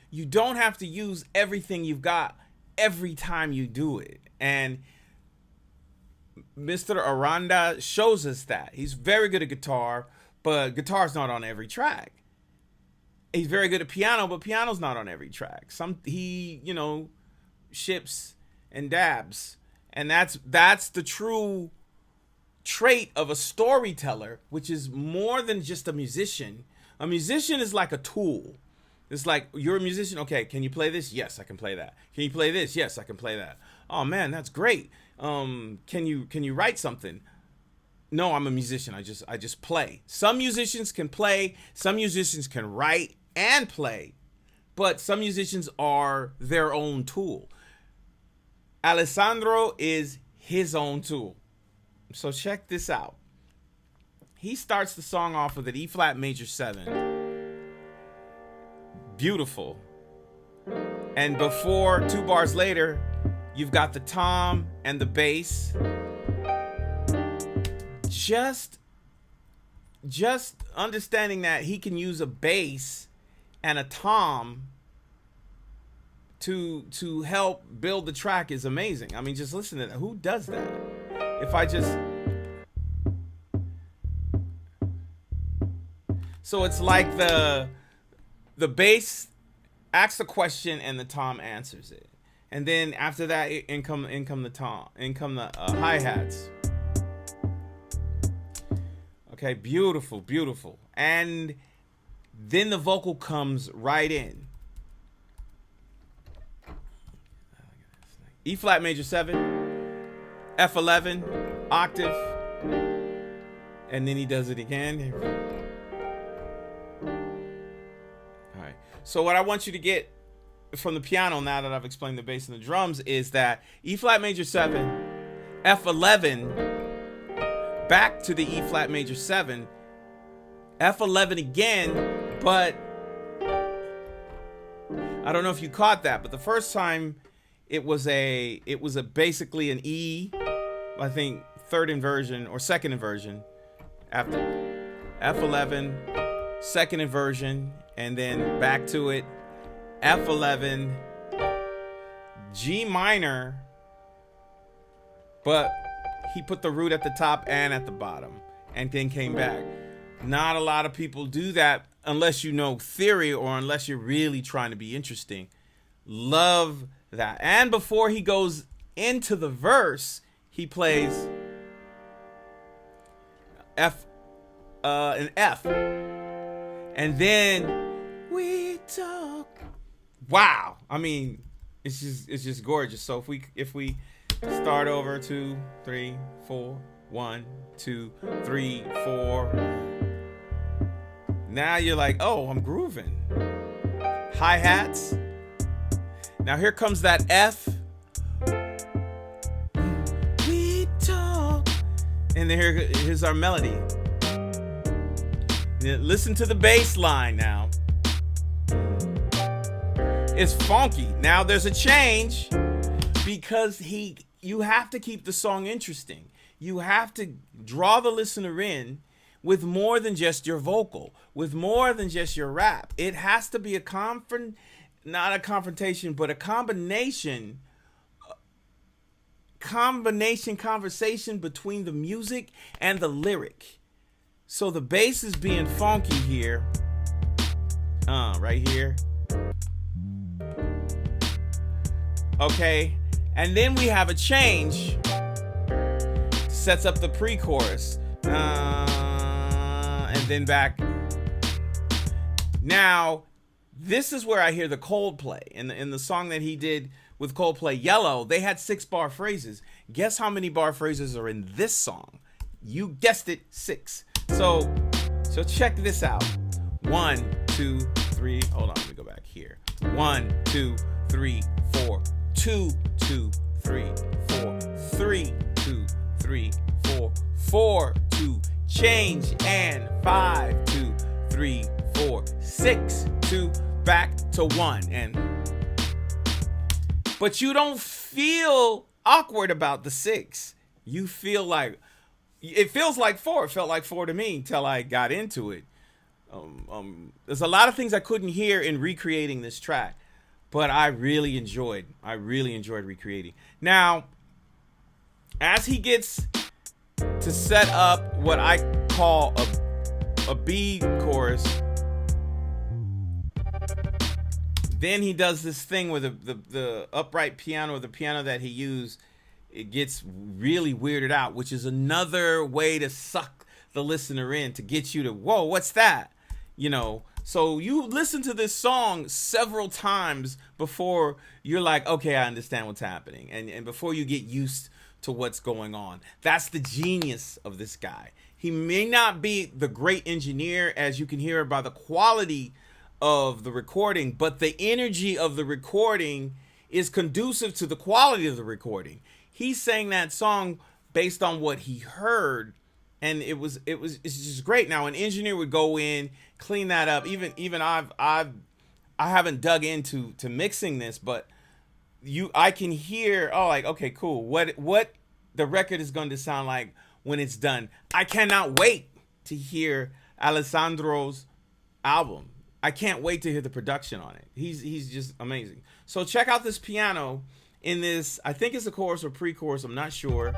you don't have to use everything you've got every time you do it. And Mr. Aranda shows us that. He's very good at guitar, but guitar's not on every track. He's very good at piano, but piano's not on every track. He ships and dabs. And that's the true trait of a storyteller, which is more than just a musician. A musician is like a tool. It's like, you're a musician. Okay, can you play this? Yes, I can play that. Can you play this? Yes, I can play that. Oh man, that's great. Can you write something? No, I'm a musician. I just play. Some musicians can play. Some musicians can write and play. But some musicians are their own tool. Alessandro is his own tool. So check this out. He starts the song off with an E flat major 7. Beautiful. And before, 2 bars later, you've got the tom and the bass. Just understanding that he can use a bass and a tom to help build the track is amazing. I mean, just listen to that. Who does that? If I just... So it's like the bass asks a question and the tom answers it. And then after that, in come the hi-hats. Okay, beautiful, beautiful. And then the vocal comes right in. E flat major 7, F11, octave, and then he does it again. All right. So what I want you to get from the piano, now that I've explained the bass and the drums, is that E flat major 7, F11, back to the E flat major 7, F11 again, but I don't know if you caught that, but the first time it was basically an E, I think third inversion or second inversion after F11, second inversion, and then back to it, F11, G minor, but he put the root at the top and at the bottom and then came back. Not a lot of people do that unless you know theory or unless you're really trying to be interesting. Love that. And before he goes into the verse, he plays an F. And then we talk. Wow. I mean, it's just gorgeous. So if we start over 2, 3, 4, 1, 2, 3, 4. Now you're like, oh, I'm grooving. Hi-hats. Now here comes that F. We talk. And then here's our melody. Listen to the bass line now. It's funky. Now there's a change because you have to keep the song interesting. You have to draw the listener in with more than just your vocal, with more than just your rap. It has to be not a confrontation, but a conversation conversation between the music and the lyric. So the bass is being funky here. Right here. Okay. And then we have a change. Sets up the pre-chorus. And then back. Now, this is where I hear the Coldplay. In the song that he did with Coldplay, Yellow, they had 6-bar phrases. Guess how many bar phrases are in this song? You guessed it, 6. So check this out. 1, 2, 3. Hold on, let me go back here. 1, 2, 3, 4. 2, 2, 3, 4. 3, 2, 3, 4. 4, 2. Change and 5, 2, 3, 4. 6, 2. Back to 1. But you don't feel awkward about the 6. You feel like it feels like 4. It felt like 4 to me until I got into it. There's a lot of things I couldn't hear in recreating this track, but I really enjoyed recreating. Now, as he gets to set up what I call a B chorus, then he does this thing where the upright piano, or the piano that he used, it gets really weirded out, which is another way to suck the listener in, to get you to, whoa, what's that? You know, so you listen to this song several times before you're like, okay, I understand what's happening. And before you get used to what's going on. That's the genius of this guy. He may not be the great engineer, as you can hear by the quality of the recording, but the energy of the recording is conducive to the quality of the recording. He sang that song based on what he heard, and it's just great. Now, an engineer would go in, clean that up. Even I haven't dug into mixing this, but I can hear, oh, like, okay, cool, what the record is going to sound like when it's done. I cannot wait to hear Alessandro's album. I can't wait to hear the production on it. He's just amazing. So check out this piano in this, I think it's a chorus or pre-chorus, I'm not sure,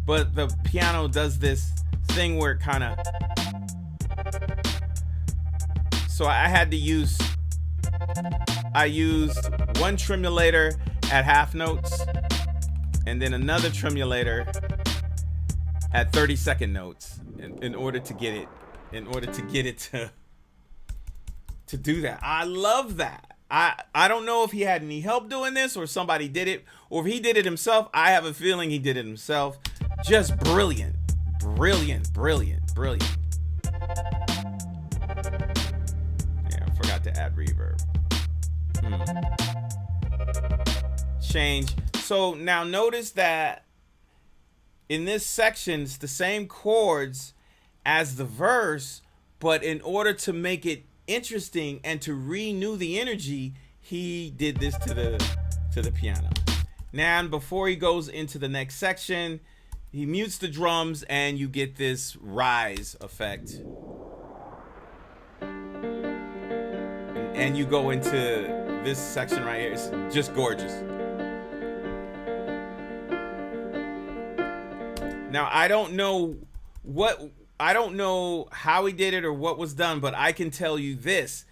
but the piano does this thing where it kind of, so I used one tremulator at half notes, and then another tremulator at 30-second notes in order to get it to do that. I love that. I don't know if he had any help doing this, or somebody did it, or if he did it himself. I have a feeling he did it himself. Just brilliant. Yeah, I forgot to add reverb. Change. So now notice that in this section, it's the same chords as the verse, but in order to make it interesting and to renew the energy, he did this to the piano. Now, before he goes into the next section, he mutes the drums and you get this rise effect. And you go into this section right here. It's just gorgeous. Now, I don't know how he did it or what was done, but I can tell you this.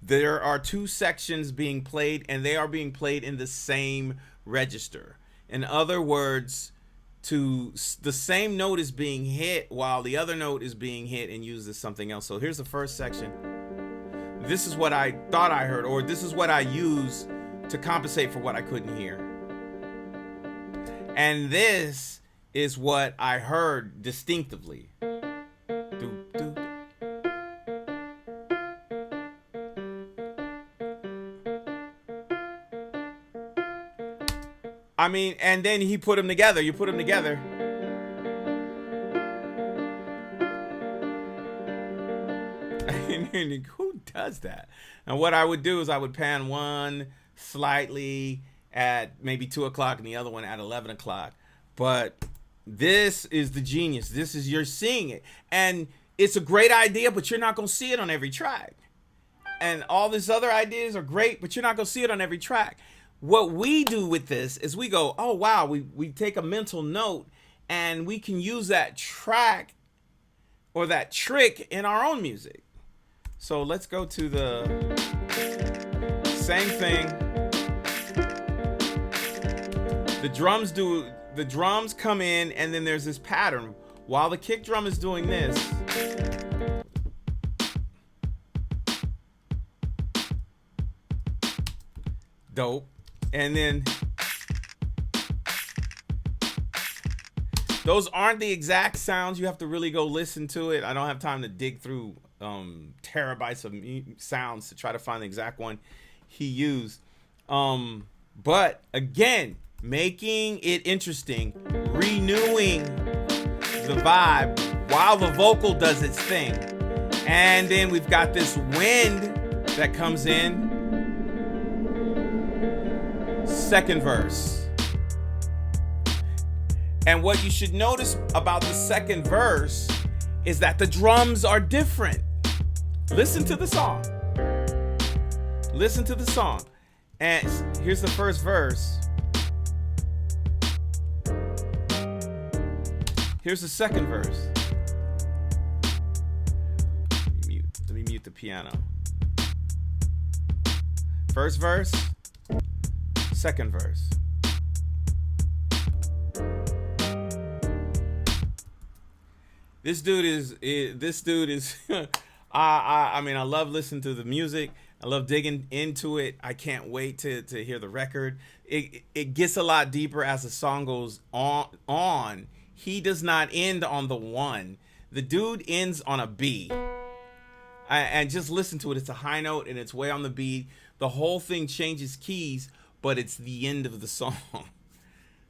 There are two sections being played, and they are being played in the same register. In other words, the same note is being hit while the other note is being hit and used as something else. So here's the first section. This is what I thought I heard, or this is what I use to compensate for what I couldn't hear. And this is what I heard distinctively. I mean, and then he put them together. You put them together. Who does that? And what I would do is I would pan one slightly at maybe 2 o'clock and the other one at 11 o'clock. But this is the genius. You're seeing it. And it's a great idea, but you're not going to see it on every track. And all these other ideas are great, but you're not going to see it on every track. What we do with this is we go, oh, wow, we take a mental note and we can use that track or that trick in our own music. So let's go to the same thing. The drums come in, and then there's this pattern. While the kick drum is doing this, dope. And then those aren't the exact sounds. You have to really go listen to it. I don't have time to dig through terabytes of sounds to try to find the exact one he used. But again, making it interesting, renewing the vibe while the vocal does its thing. And then we've got this wind that comes in. Second verse. And what you should notice about the second verse is that the drums are different. Listen to the song. Listen to the song. And here's the first verse. Here's the second verse. Let me mute the piano. First verse, second verse. This dude is I mean, I love listening to the music. I love digging into it. I can't wait to hear the record. It gets a lot deeper as the song goes on. He does not end on the one. The dude ends on a B. And just listen to it. It's a high note and it's way on the B. The whole thing changes keys, but it's the end of the song.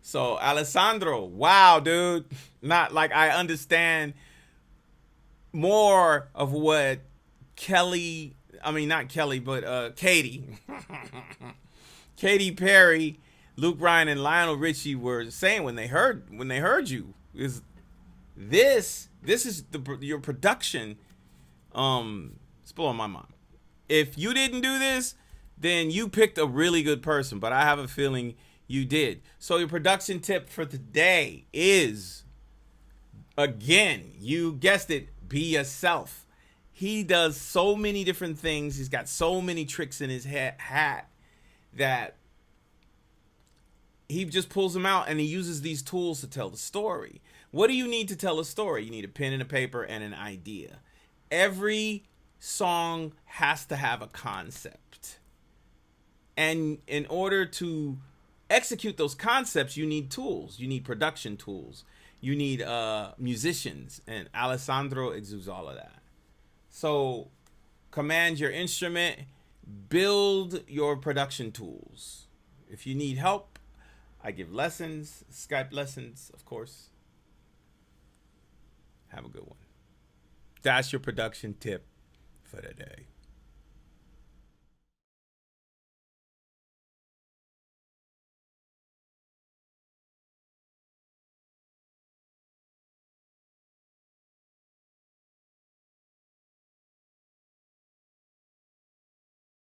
So Alessandro, wow, dude. Not like I understand more of what Katy Perry, Luke Bryan, and Lionel Richie were saying when they heard you. Is this is your production? It's blowing my mind. If you didn't do this, then you picked a really good person, but I have a feeling you did. So your production tip for today is, again, you guessed it, be yourself. He does so many different things. He's got so many tricks in his hat that he just pulls them out and he uses these tools to tell the story. What do you need to tell a story? You need a pen and a paper and an idea. Every song has to have a concept. And in order to execute those concepts, you need tools. You need production tools. You need musicians. And Alessandro exudes all of that. So command your instrument. Build your production tools. If you need help, I give lessons, Skype lessons, of course. Have a good one. That's your production tip for today.